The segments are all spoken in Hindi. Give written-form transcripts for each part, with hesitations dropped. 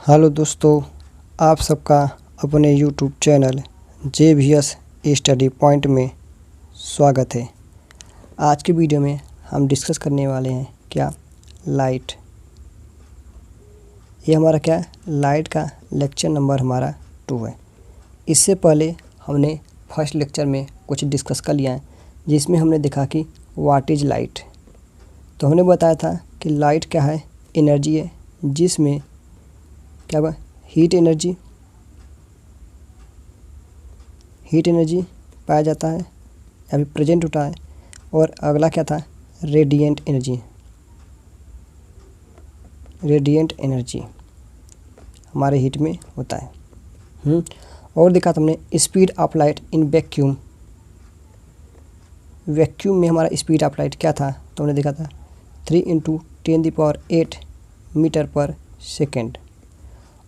हेलो दोस्तों, आप सबका अपने YouTube channel JVS study point में स्वागत है। आज की वीडियो में हम डिस्कस करने वाले हैं क्या लाइट। ये हमारा क्या लाइट का लेक्चर नंबर हमारा 2 है। इससे पहले हमने फर्स्ट लेक्चर में कुछ डिस्कस कर लिया है, जिसमें हमने देखा कि व्हाट इज़ लाइट। तो हमने बताया था कि लाइट क्या है, एनर्जी है जिसमें क्या हुआ, हीट एनर्जी पाया जाता है या फिर प्रेजेंट होता है। और अगला क्या था, रेडिएंट एनर्जी हमारे हीट में होता है। और देखा था हमने speed of light in vacuum में हमारा स्पीड ऑफ लाइट क्या था, तो हमने देखा था 3 × 10⁸ मीटर पर सेकेंड।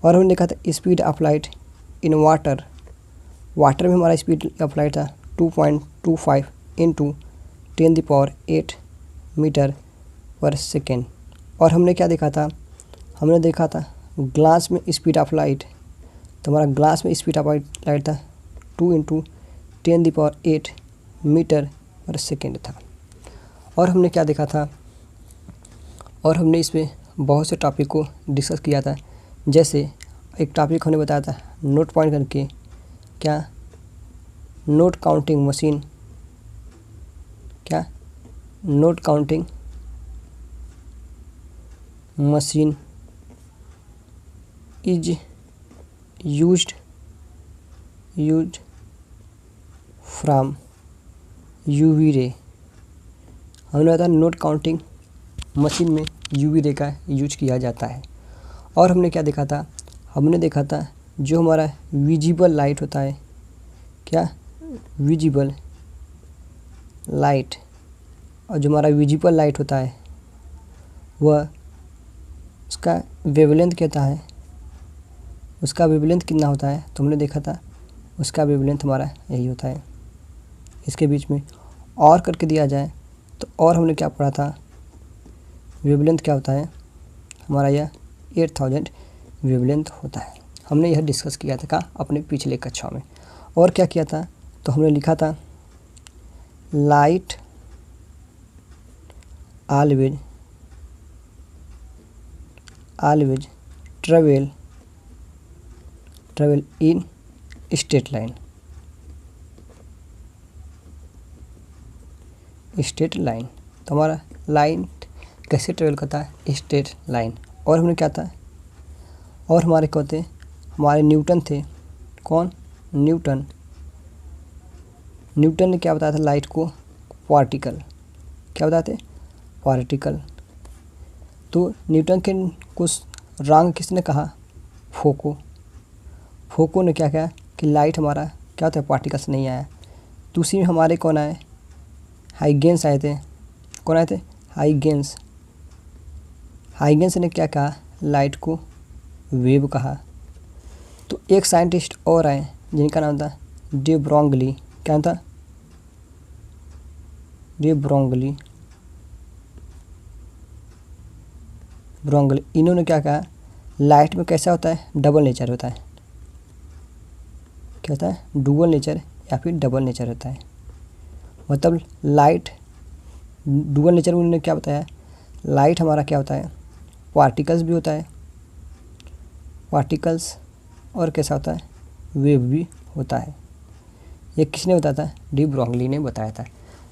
और हमने देखा था speed of light in water में हमारा स्पीड ऑफ लाइट था 2.25 × 10⁸ मीटर पर सेकेंड। और हमने क्या देखा था, हमने देखा था ग्लास में स्पीड ऑफ लाइट, तो हमारा ग्लास में स्पीड ऑफ लाइट था 2 × 10⁸ मीटर पर सेकेंड था। और हमने क्या देखा था, और हमने इसमें बहुत से टॉपिक को डिस्कस किया था। जैसे एक टॉपिक हमने बताया था नोट पॉइंट करके, क्या नोट काउंटिंग मशीन, क्या note counting machine is used from UV ray. हमने बताया नोट काउंटिंग मशीन में यूवी रे का यूज किया जाता है। और हमने क्या देखा था, हमने देखा था जो हमारा विजिबल लाइट होता है, क्या विजिबल लाइट, और जो हमारा विजिबल लाइट होता है वह उसका वेवलेंथ कहता है, उसका वेवलेंथ कितना होता है, तो हमने देखा था उसका वेवलेंथ हमारा यही होता है। इसके बीच में और करके दिया जाए तो और हमने क्या पढ़ा था, वेवलेंथ क्या होता है हमारा, यह 8000 वेवलेंथ होता है। हमने यह डिस्कस किया था अपने पिछले कक्षा में। और क्या किया था, तो हमने लिखा था light always travel in straight line. तो हमारा लाइन कैसे ट्रेवल करता है, स्ट्रेट लाइन। और हमने क्या था, और हमारे क्या थे, हमारे न्यूटन थे। कौन, न्यूटन ने क्या बताया था लाइट को, पार्टिकल। क्या बताते, पार्टिकल। तो न्यूटन के कुछ रंग किसने कहा, फोको ने क्या कहा कि लाइट हमारा क्या होता है, पार्टिकल से नहीं आया। तो उसी में हमारे कौन आए, हाइगेंस आए थे। कौन आए थे, हाइगेंस ने क्या कहा, लाइट को वेव कहा। तो एक साइंटिस्ट और आए जिनका नाम था डे ब्रोंगली। क्या था, डे ब्रोंगली। इन्होंने क्या कहा, लाइट में कैसा होता है, डबल नेचर होता है। क्या होता है, डुअल नेचर या फिर डबल नेचर होता है। मतलब लाइट डुअल नेचर में उन्होंने क्या बताया, लाइट हमारा क्या होता है, पार्टिकल्स भी होता है, पार्टिकल्स, और कैसा होता है, वेव भी होता है। ये किसने बताया था, डी ब्रोंगली ने बताया था।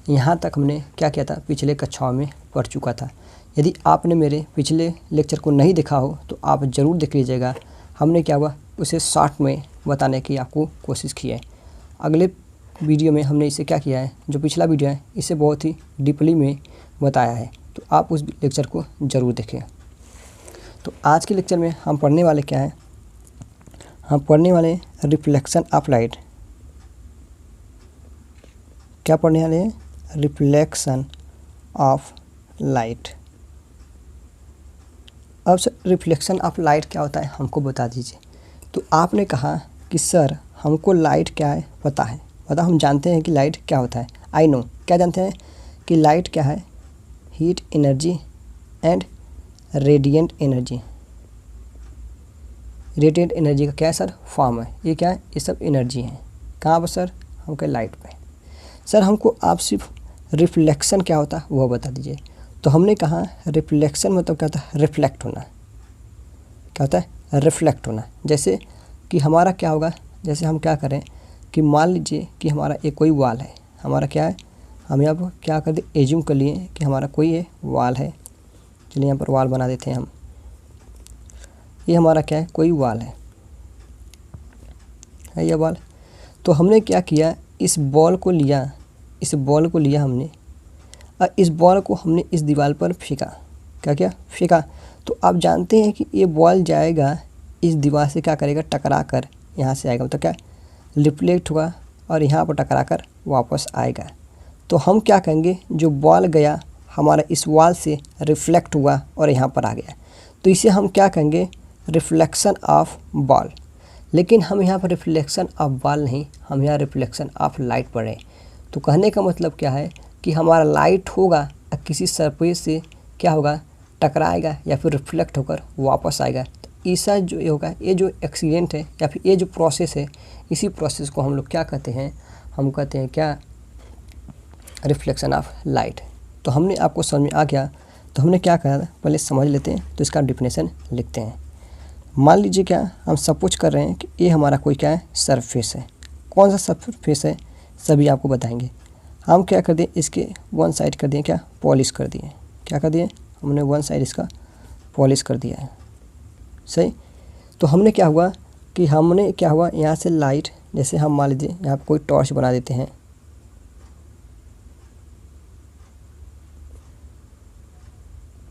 यहाँ तक हमने क्या किया था, पिछले कक्षाओं में पढ़ चुका था। यदि आपने मेरे पिछले लेक्चर को नहीं देखा हो तो आप ज़रूर देख लीजिएगा। हमने क्या हुआ उसे शॉर्ट में बताने की आपको कोशिश की है। अगले वीडियो में हमने इसे क्या किया है, जो पिछला वीडियो है इसे बहुत ही डीपली में बताया है, तो आप उस लेक्चर को ज़रूर देखें। तो आज के लेक्चर में हम पढ़ने वाले क्या है, हम पढ़ने वाले रिफ्लेक्शन ऑफ लाइट। क्या पढ़ने वाले हैं, रिफ्लेक्शन ऑफ लाइट। अब सर रिफ्लेक्शन ऑफ लाइट क्या होता है हमको बता दीजिए। तो आपने कहा कि सर हमको लाइट क्या है पता है, मतलब हम जानते हैं कि लाइट क्या होता है। आई नो, क्या जानते हैं कि लाइट क्या है, heat energy and radiant energy. Radiated energy का क्या है सर, फॉर्म है। ये क्या है, ये सब एनर्जी है। कहाँ पर सर, हम कहें लाइट पे। सर हमको आप सिर्फ रिफ्लेक्शन क्या होता है वो बता दीजिए। तो हमने कहा रिफ्लेक्शन मतलब क्या होता है, रिफ्लेक्ट होना। क्या होता है, रिफ्लेक्ट होना। जैसे कि हमारा क्या होगा, जैसे हम क्या करें कि मान लीजिए कि हमारा एक कोई वाल है, हमारा क्या है, हम यहाँ पर क्या कर दे, एज्यूम कर लिए कि हमारा कोई ये वाल है। चलिए यहाँ पर वाल बना देते हैं हम। ये हमारा क्या है, कोई वाल है ये वाल। तो हमने क्या किया, इस बॉल को लिया, इस बॉल को लिया हमने, और इस बॉल को हमने इस दीवार पर फेंका। क्या क्या फेंका। तो आप जानते हैं कि ये बॉल जाएगा इस दीवार से, क्या करेगा, टकरा कर यहाँ से आएगा, मतलब क्या रिफ्लेक्ट हुआ और यहाँ पर टकरा कर वापस आएगा। तो हम क्या कहेंगे, जो बॉल गया हमारा इस वॉल से रिफ्लेक्ट हुआ और यहाँ पर आ गया, तो इसे हम क्या कहेंगे, रिफ्लेक्शन ऑफ बॉल। लेकिन हम यहाँ पर रिफ्लेक्शन ऑफ बॉल नहीं, हम यहाँ रिफ्लेक्शन ऑफ लाइट पढ़ रहे हैं। तो कहने का मतलब क्या है कि हमारा लाइट होगा और किसी सरफेस से क्या होगा, टकराएगा या फिर रिफ्लेक्ट होकर वापस आएगा। तो ऐसा जो ये होगा, ये जो एक्सीडेंट है या फिर ये जो प्रोसेस है, इसी प्रोसेस को हम लोग क्या कहते हैं, हम कहते हैं क्या, रिफ्लेक्शन ऑफ लाइट। तो हमने आपको समझ में आ गया। तो हमने क्या कहा, पहले समझ लेते हैं। तो इसका डिफिनेशन लिखते हैं। मान लीजिए क्या, हम सपोज कर रहे हैं कि ये हमारा कोई क्या है, सरफेस है। कौन सा सरफेस है, सभी आपको बताएंगे। हम क्या कर दिए, इसके वन साइड कर दिए, क्या पॉलिश कर दिए। क्या कर दिए, हमने वन साइड इसका पॉलिश कर दिया है, सही। तो हमने क्या हुआ कि हमने क्या हुआ, यहाँ से लाइट, जैसे हम मान लीजिए यहाँ पर कोई टॉर्च बना देते हैं।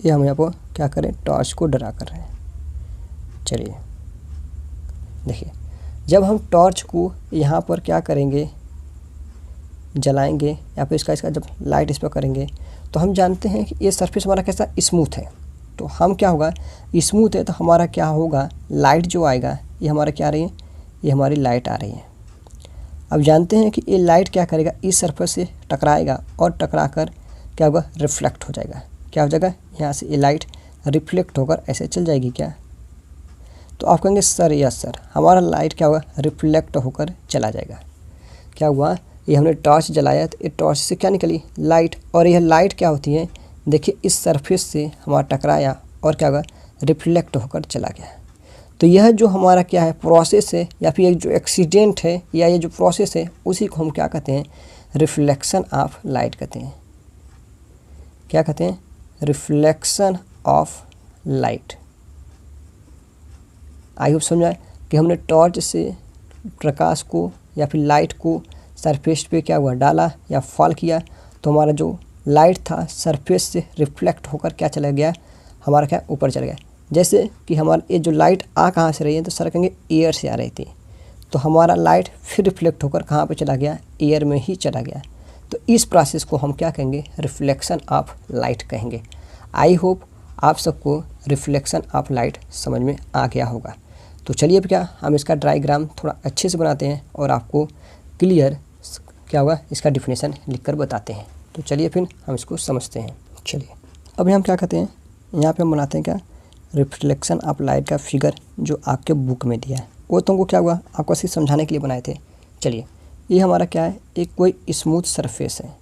ये हम यहाँ पर क्या करें, टॉर्च को डरा कर रहे हैं। चलिए देखिए, जब हम टॉर्च को यहाँ पर क्या करेंगे, जलाएंगे या फिर इसका जब लाइट इस पर करेंगे, तो हम जानते हैं कि ये सरफेस हमारा कैसा, स्मूथ है। तो हम क्या होगा, स्मूथ है तो हमारा क्या होगा, लाइट जो आएगा ये हमारा क्या आ रही है, ये हमारी लाइट आ रही है। अब जानते हैं कि ये लाइट क्या करेगा, इस सरफेस से टकराएगा और टकरा कर क्या होगा, रिफ्लेक्ट हो जाएगा। क्या हो जाएगा, यहाँ से ये लाइट रिफ्लेक्ट होकर ऐसे चल जाएगी क्या। तो आप कहेंगे सर यस सर, हमारा लाइट क्या होगा, रिफ्लेक्ट होकर चला जाएगा। क्या हुआ, ये हमने टॉर्च जलाया तो ये टॉर्च से क्या निकली, लाइट। और यह लाइट क्या होती है, देखिए इस सरफेस से हमारा टकराया और क्या होगा, रिफ्लेक्ट होकर चला गया। तो यह जो हमारा क्या है, प्रोसेस है या फिर एक जो एक्सीडेंट है या ये जो प्रोसेस है, उसी को हम क्या कहते हैं, रिफ्लेक्शन ऑफ लाइट कहते हैं। क्या कहते हैं, reflection of light. I hope समझ आए कि हमने टॉर्च से प्रकाश को या फिर लाइट को सरफेस पे क्या हुआ, डाला या फॉल किया, तो हमारा जो लाइट था सरफेस से रिफ्लेक्ट होकर क्या चला गया, हमारा क्या ऊपर चला गया। जैसे कि हमारा ये जो लाइट आ कहाँ से रही है, तो सर कहेंगे एयर से आ रही थी, तो हमारा लाइट फिर रिफ्लेक्ट होकर कहाँ पे चला गया, एयर में ही चला गया। तो इस प्रोसेस को हम क्या कहेंगे, रिफ्लेक्शन ऑफ लाइट कहेंगे। आई होप आप सबको रिफ्लेक्शन ऑफ लाइट समझ में आ गया होगा। तो चलिए अब क्या, हम इसका डायग्राम थोड़ा अच्छे से बनाते हैं और आपको क्लियर क्या होगा, इसका डिफिनेशन लिखकर बताते हैं। तो चलिए फिर हम इसको समझते हैं। चलिए अभी हम क्या कहते हैं, यहाँ पे हम बनाते हैं क्या, रिफ्लेक्शन ऑफ लाइट का फिगर जो आपके बुक में दिया है, वो तुमको क्या हुआ, आपको सिर्फ समझाने के लिए बनाए थे। चलिए ये हमारा क्या है, एक कोई स्मूथ सरफेस है।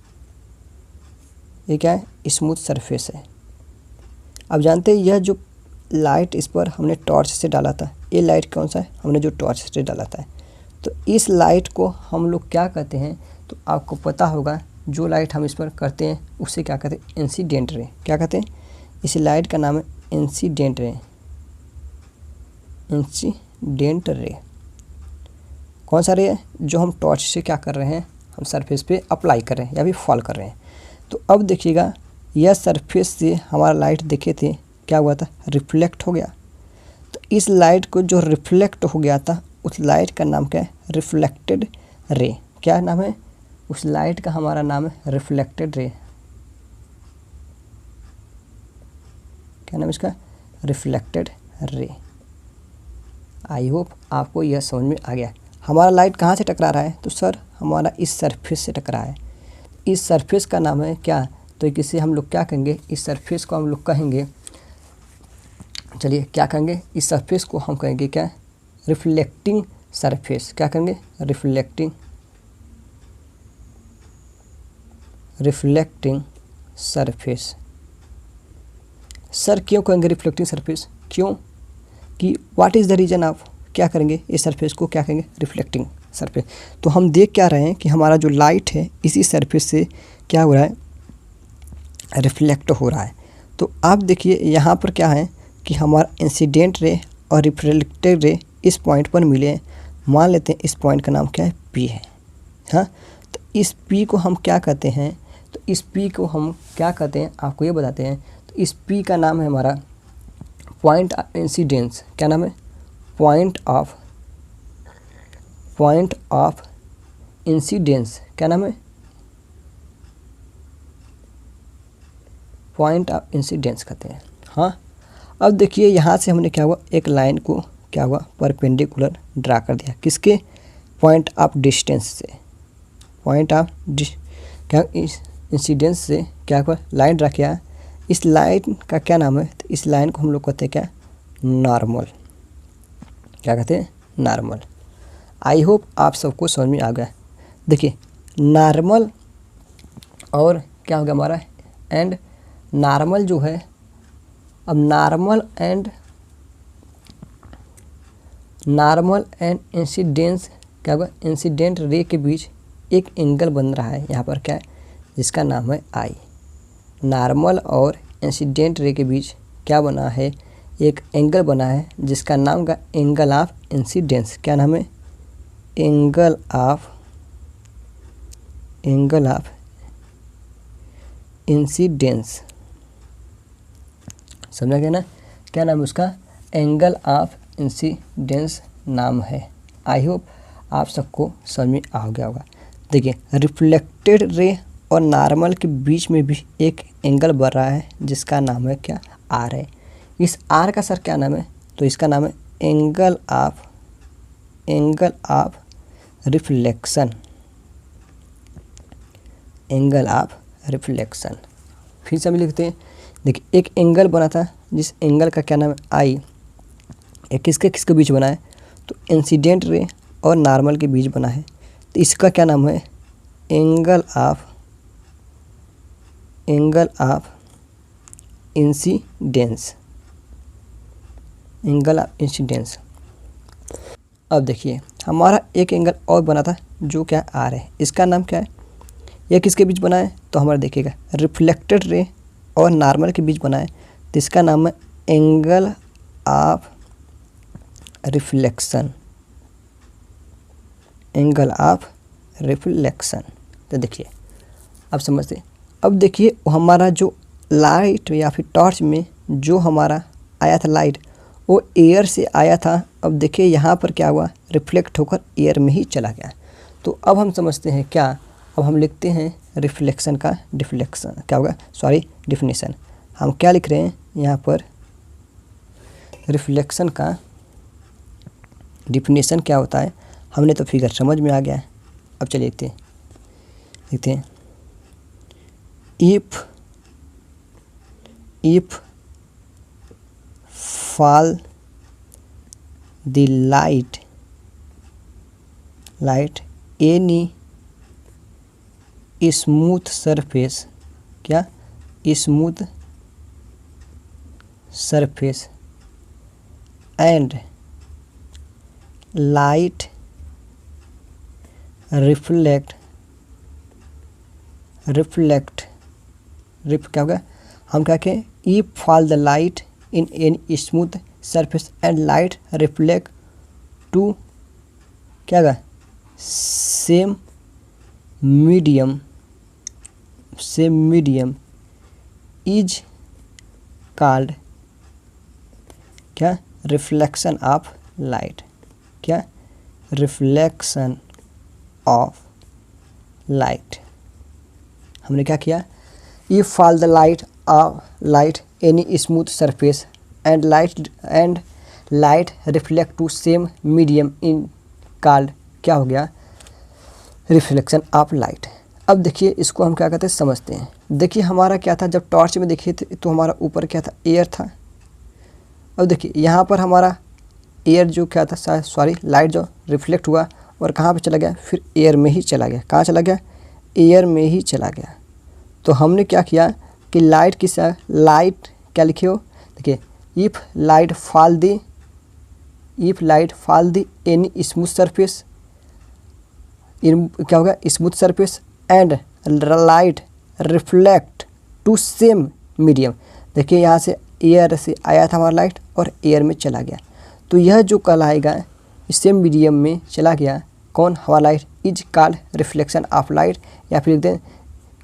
ये क्या है, स्मूथ सरफेस है। अब जानते हैं यह जो लाइट इस पर हमने टॉर्च से डाला था, ये लाइट कौन सा है, हमने जो टॉर्च से डाला था। तो इस लाइट को हम लोग क्या कहते हैं, तो आपको पता होगा जो लाइट हम इस पर करते हैं उसे क्या कहते हैं, इंसिडेंट रे। क्या कहते हैं, इस लाइट का नाम है इंसिडेंट रे। इंसिडेंट रे कौन सा रे है, जो हम टॉर्च से क्या कर रहे हैं, हम सरफेस पे अप्लाई कर रहे हैं या भी फॉल कर रहे हैं। तो अब देखिएगा, यह सरफेस से हमारा लाइट देखे थे क्या हुआ था, रिफ्लेक्ट हो गया। तो इस लाइट को जो रिफ्लेक्ट हो गया था, उस लाइट का नाम क्या है, रिफ्लेक्टेड रे। क्या नाम है, उस लाइट का हमारा नाम है रिफ्लेक्टेड रे। क्या नाम इसका, रिफ्लेक्टेड रे। आई होप आपको यह समझ में आ गया। हमारा लाइट कहाँ से टकरा रहा है, तो सर हमारा इस सरफेस से टकरा है। इस सरफेस का नाम है क्या, तो किसी हम लोग क्या कहेंगे, इस सरफेस को हम लोग कहेंगे, चलिए क्या कहेंगे, इस सरफेस को हम कहेंगे क्या, रिफ्लेक्टिंग सरफेस, क्या करेंगे, रिफ्लेक्टिंग सरफेस। सर क्यों कहेंगे रिफ्लेक्टिंग सरफेस, क्यों कि what is the reason of, क्या करेंगे इस सरफेस को क्या कहेंगे, रिफ्लेक्टिंग सरफेस। तो हम देख क्या रहे हैं कि हमारा जो लाइट है इसी सरफेस से क्या हो रहा है, रिफ्लेक्ट हो रहा है। तो आप देखिए यहाँ पर क्या है कि हमारा इंसिडेंट रे और रिफ्लेक्टेड रे इस पॉइंट पर मिले हैं। मान लेते हैं इस पॉइंट का नाम क्या है, पी है। हाँ, तो इस पी को हम क्या कहते हैं, तो इस पी को हम क्या कहते हैं आपको ये बताते हैं। तो इस पी का नाम है हमारा पॉइंट ऑफ इंसिडेंस। क्या नाम है, पॉइंट ऑफ इंसिडेंस। क्या नाम है, पॉइंट ऑफ इंसिडेंस कहते हैं। हाँ, अब देखिए यहाँ से हमने क्या हुआ, एक लाइन को क्या हुआ, परपेंडिकुलर ड्रा कर दिया, किसके, पॉइंट ऑफ डिस्टेंस से, पॉइंट ऑफ क्या इंसिडेंस से क्या हुआ, लाइन ड्रा किया। इस लाइन का क्या नाम है, तो इस लाइन को हम लोग कहते हैं क्या, नॉर्मल। क्या कहते हैं, नॉर्मल। आई होप आप सबको समझ में आ गया। देखिए नॉर्मल और क्या हो गया हमारा, एंड नॉर्मल जो है, अब नॉर्मल एंड इंसिडेंस क्या होगा, इंसिडेंट रे के बीच एक एंगल बन रहा है यहाँ पर क्या है, जिसका नाम है आई। नॉर्मल और इंसिडेंट रे के बीच क्या बना है, एक एंगल बना है जिसका नाम का एंगल ऑफ इंसिडेंस। क्या नाम है, एंगल ऑफ इंसिडेंस। समझा गया ना, क्या नाम है उसका, एंगल ऑफ इंसिडेंस नाम है। आई होप आप सबको समझ में आ गया होगा। देखिए रिफ्लेक्टेड रे और नॉर्मल के बीच में भी एक एंगल बन रहा है जिसका नाम है क्या, आर है। इस आर का सर क्या नाम है, तो इसका नाम है angle of reflection, angle of reflection. फिर से हम लिखते हैं, देखिए एक एंगल बना था जिस एंगल का क्या नाम है, आई। ये किसके बीच बना है, तो इंसिडेंट रे और नॉर्मल के बीच बना है। तो इसका क्या नाम है, angle of incidence, angle of incidence. अब देखिए हमारा एक एंगल और बना था जो क्या आर है, इसका नाम क्या है, यह किसके बीच बना है, तो हमारा देखिएगा रिफ्लेक्टेड रे और नॉर्मल के बीच बना है, तो इसका नाम है angle of reflection, angle of reflection. तो देखिए अब समझते, अब देखिए हमारा जो लाइट या फिर टॉर्च में जो हमारा आया था लाइट, वो एयर से आया था। अब देखिए यहाँ पर क्या हुआ, रिफ्लेक्ट होकर एयर में ही चला गया। तो अब हम समझते हैं क्या, अब हम लिखते हैं रिफ्लेक्शन का डिफ्लेक्शन क्या होगा, डिफिनीशन। हम क्या लिख रहे हैं यहाँ पर, रिफ्लेक्शन का डिफिनीशन क्या होता है, हमने तो फिगर समझ में आ गया है। अब चलिए लिखते हैं if fall the light any smooth surface, क्या, smooth surface and light reflect क्या होगा, हम क्या कहें, if fall the light in any smooth surface and light reflect to क्या होगा, same medium is called क्या, reflection of light, क्या, reflection of light। हमने क्या किया, if fall the light any smooth surface and light reflect to same medium in called क्या हो गया, रिफ्लेक्शन ऑफ लाइट। अब देखिए इसको हम क्या कहते हैं समझते हैं। देखिए हमारा क्या था, जब टॉर्च में देखिए तो हमारा ऊपर क्या था, एयर था। अब देखिए यहाँ पर हमारा एयर जो क्या था, सॉरी लाइट जो रिफ्लेक्ट हुआ और कहाँ पे चला गया, फिर एयर में ही चला गया। कहाँ चला गया, एयर में ही चला गया। तो हमने क्या किया कि लाइट किस, लाइट क्या लिखे हो, देखिए if light fall the any smooth surface, क्या होगा, smooth surface and light reflect to same medium. देखिए यहाँ से एयर से आया था हमारा लाइट और एयर में चला गया, तो यह जो कहलाएगा सेम मीडियम में चला गया, कौन, हमारा light, is called reflection of light. या फिर लिख दें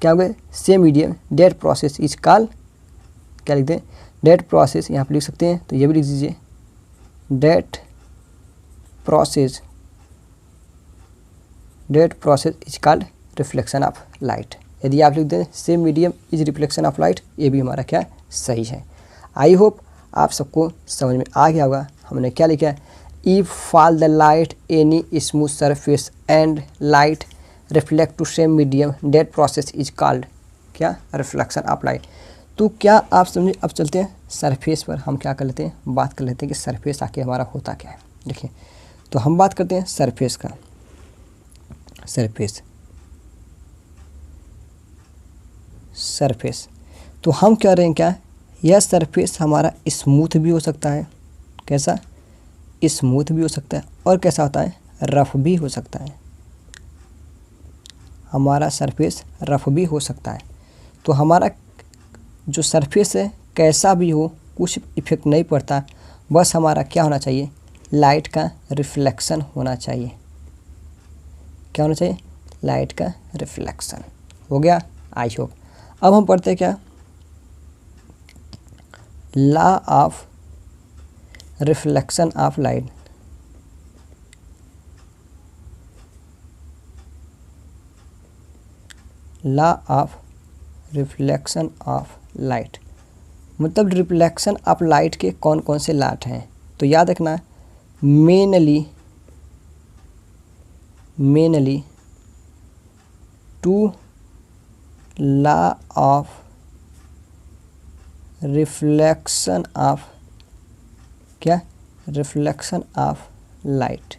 क्या होगा, same medium that process is called, क्या लिख दें, डेट प्रोसेस, यहाँ पर लिख सकते हैं, तो ये भी लिख दीजिए, that process is called reflection of light. यदि आप लिख दें same medium is reflection of light, ये भी हमारा क्या सही है। आई होप आप सबको समझ में आ गया होगा। हमने क्या लिखा है, if fall the light any smooth surface and light reflect to same medium that process is called क्या, रिफ्लेक्शन ऑफ लाइट। तो क्या आप समझे। अब चलते हैं सरफेस पर, हम क्या कर लेते हैं, बात कर लेते हैं कि सरफेस आके हमारा होता क्या है। देखिए तो हम बात करते हैं सरफेस का। सरफेस तो हम कह रहे हैं क्या, यह सरफेस हमारा स्मूथ भी हो सकता है, कैसा, स्मूथ भी हो सकता है, और कैसा होता है, रफ भी हो सकता है। हमारा सरफेस रफ भी हो सकता है। तो हमारा जो सरफेस है कैसा भी हो, कुछ इफेक्ट नहीं पड़ता, बस हमारा क्या होना चाहिए, लाइट का रिफ्लेक्शन होना चाहिए। क्या होना चाहिए, लाइट का रिफ्लेक्शन। हो गया, आई होप। अब हम पढ़ते हैं क्या, law of reflection of light. Law of reflection of light मतलब रिफ्लेक्शन ऑफ लाइट के कौन कौन से लॉ हैं। तो याद रखना, mainly two law of reflection of क्या, रिफ्लेक्शन ऑफ लाइट।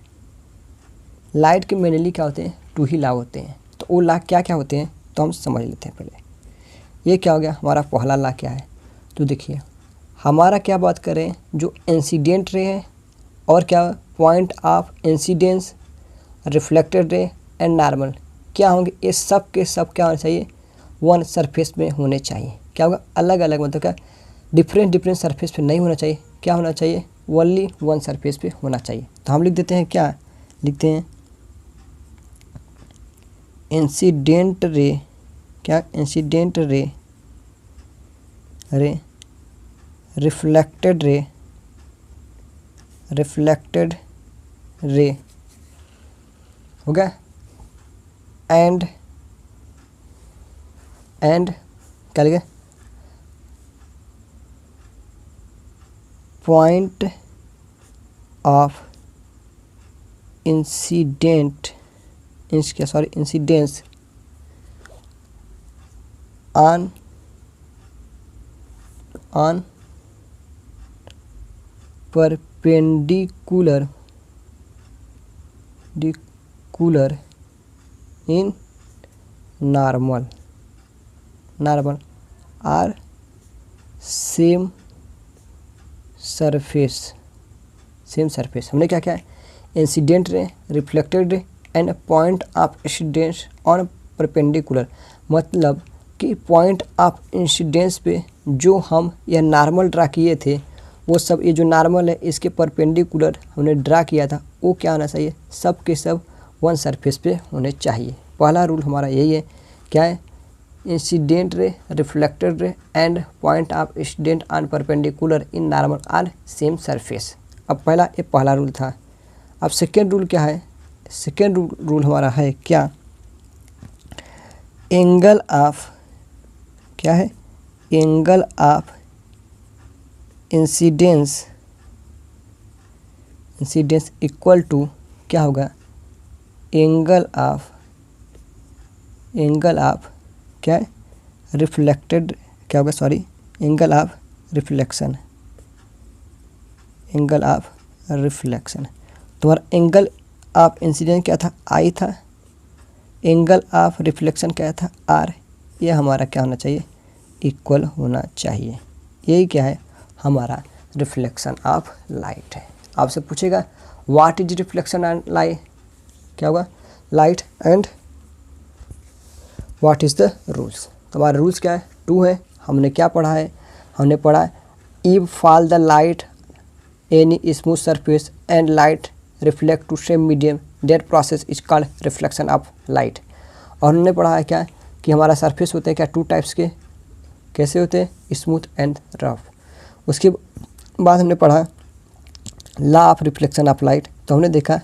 लाइट के मेनली क्या होते हैं, टू ही लॉ होते हैं। तो वो लॉ क्या क्या होते हैं तो हम समझ लेते हैं पहले। ये क्या हो गया, हमारा पहला लॉ क्या है, तो देखिए हमारा क्या बात करें, जो इंसिडेंट रे है और क्या point of incidence, reflected ray and normal, क्या होंगे, ये सब के सब क्या होना चाहिए, वन सरफेस में होने चाहिए। क्या होगा, अलग अलग मतलब क्या, डिफरेंट सरफेस पे नहीं होना चाहिए। क्या होना चाहिए, ओनली वन सरफेस पे होना चाहिए। तो हम लिख देते हैं, क्या लिखते हैं, इंसिडेंट रे, क्या, इंसिडेंट रे, रिफ्लेक्टेड रे हो गया, एंड क्या लिखे, point of incidence on perpendicular in normal are same surface. हमने क्या क्या है, incident ray, reflected ray and point of incidence on perpendicular, मतलब कि पॉइंट ऑफ इंसिडेंस पे जो हम यह नॉर्मल ड्रा किए थे, वो सब ये जो नॉर्मल है इसके परपेंडिकुलर हमने ड्रा किया था, वो क्या होना चाहिए, सब के सब वन सरफेस पे होने चाहिए। पहला रूल हमारा यही है, क्या है, incident ray, reflected ray and point of incident on perpendicular in normal are same surface. अब पहला रूल था। अब सेकेंड रूल क्या है, सेकेंड रूल हमारा है क्या, एंगल ऑफ, क्या है, angle of incidence equal to क्या होगा, एंगल ऑफ क्या है, रिफ्लेक्टेड, क्या होगा, सॉरी, एंगल ऑफ रिफ्लेक्शन। तुम्हारा एंगल ऑफ इंसिडेंस क्या था, आई था, एंगल ऑफ रिफ्लेक्शन क्या था, आर। ये हमारा क्या होना चाहिए, इक्वल होना चाहिए। यही क्या है, हमारा रिफ्लेक्शन ऑफ लाइट है। आपसे पूछेगा what is reflection and light, क्या होगा, light and what is the rules. तो हमारा रूल्स क्या है, 2 है। हमने क्या पढ़ा है, हमने पढ़ा if fall the light any smooth surface and light reflect to same medium that process is called reflection of light. और हमने पढ़ा है क्या, कि हमारा सरफेस होते हैं क्या, 2 टाइप्स के, कैसे होते हैं, स्मूथ एंड रफ। उसके बाद हमने पढ़ा law of reflection of light. तो हमने देखा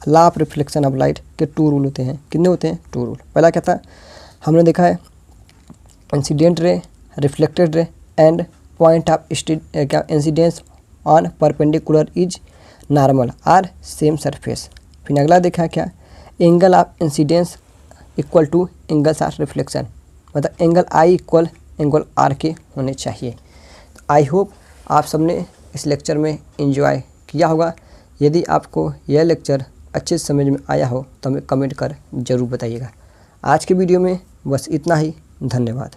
law of reflection of light के 2 रूल होते हैं। कितने होते हैं, 2 रूल। पहला क्या था, हमने देखा है incident ray, reflected ray and point of क्या incidence on perpendicular is normal are same surface. फिर अगला देखा क्या, angle of incidence equal to angles of reflection, मतलब angle I equal angle R के होने चाहिए। आई होप आप सबने इस लेक्चर में एंजॉय किया होगा। यदि आपको यह लेक्चर अच्छे से समझ में आया हो तो हमें कमेंट कर ज़रूर बताइएगा। आज के वीडियो में बस इतना ही, धन्यवाद।